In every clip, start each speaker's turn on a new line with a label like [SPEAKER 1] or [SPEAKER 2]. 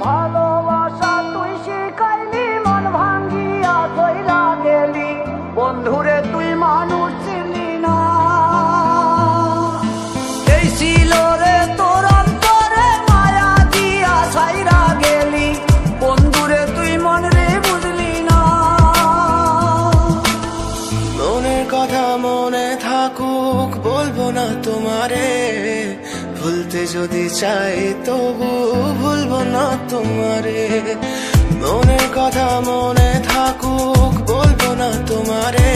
[SPEAKER 1] ভালোবাসা তুই শিখাইলি, মন ভাঙ্গিয়া চইলা গেলি, বন্ধুরে তুই মানুষ চিনলি না। এই ছিল রে তোর অন্তরে মায়া দিয়া ছাইরা গেলি, বন্ধুরে তুই মন রে বুঝলি না।
[SPEAKER 2] মনের কথা মনে থাকুক বলবো না তোমারে, ভুলতে যদি চাই তবু ভুলবো না তোমারে। মনের কথা মনে থাকুক বলবো না তোমারে,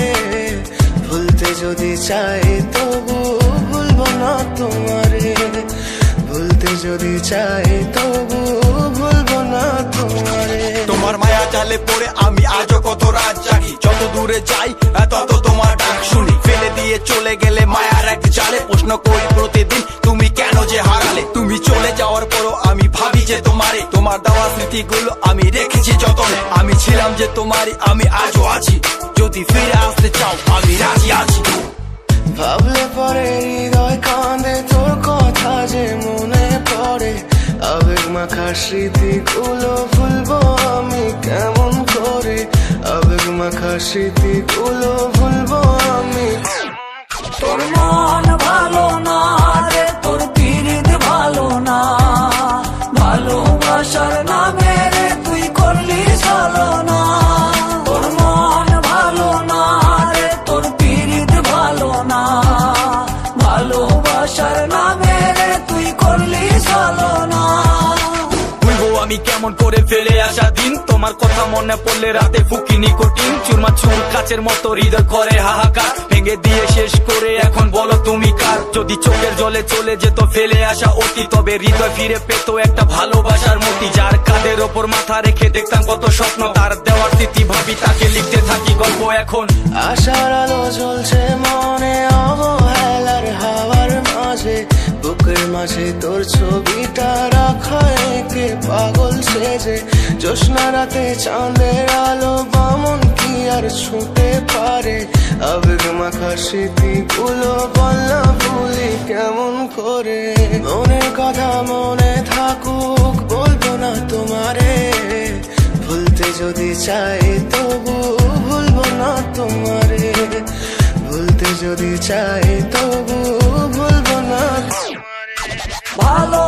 [SPEAKER 2] ভুলতে যদি চাই তবু ভুলবো না তোমারে। ভুলতে যদি চাই তবু ভুলবো না তোমারে।
[SPEAKER 3] তোমার মায়া জালে পড়ে আমি আজও কত রাত জাগি, যত দূরে যাই তত তোমার ডাক শুনি। ফেলে দিয়ে চলে গেলে মায়ার এক জালে, প্রশ্ন করি প্রতিদিন তুমি কেন যে হারালে। তুমি চলে যাওয়ার পরও আমি ভাবি যে তোমারে, তোমার দেওয়া স্মৃতিগুলো আমি রেখেছি যতনে। আমি ছিলাম যে তোমারই, আমি আজও আছি, যদি ফিরে আসতে চাও আমি রাজি আছি।
[SPEAKER 2] ভাবলে পরে হৃদয় কাঁদে, তোর কথা যে মনে পড়ে। আবেগ মাখা স্মৃতিগুলো ভুলবো আমি কেমন করে, আবেগ মাখা স্মৃতিগুলো ভুলবো আমি।
[SPEAKER 1] তোর মন ভালো না রে, তোর পিরিত ভালো না, ভালোবাসার নামে রে তুই করলি ছলনা। তোর মন ভালো না রে, তোর পিরিত ভালো না, ভালোবাসার নামে রে তুই করলি ছলনা।
[SPEAKER 3] ভুলবো আমি কেমন করে ফেলে আসা দিন, তোমার কথা মনে পড়লে রাতে ফুকি নিকোটিন। চুরমা চুর কাচের মতো হৃদয় করে হাহাকার, ভেঙে দিয়ে শেষ করে এখন বলো তুমি কার। যদি চোখের জলে চলে যেত ফেলে আসা অতি, তবে হৃদয় ফিরে পেত একটা ভালোবাসার মতি। যার কাঁধের ওপর মাথা রেখে দেখতাম কত স্বপ্ন, তার দেওয়ার স্মৃতি ভাবি তাকে লিখতে থাকি গল্প এখন।
[SPEAKER 2] আশার আলো জ্বলছে মনে অবহেলার হাওয়ার মাঝে, বুকের মাঝে তোর ছবিটা রাখা একে পাগল সেজে। জ্যোৎস্না রাতে চাঁদের আলো বামন কি আর ছুঁতে পারে, আবেগ মাখা স্মৃতিগুলো বলনা ভুলি কেমন করে। মনের কথা মনে থাকুক বলবো না তোমারে, ভুলতে যদি চাই তবু ভুলবো না তোমারে। ভুলতে যদি চাই তবু ভুলবো না তোমারে।
[SPEAKER 1] ভালো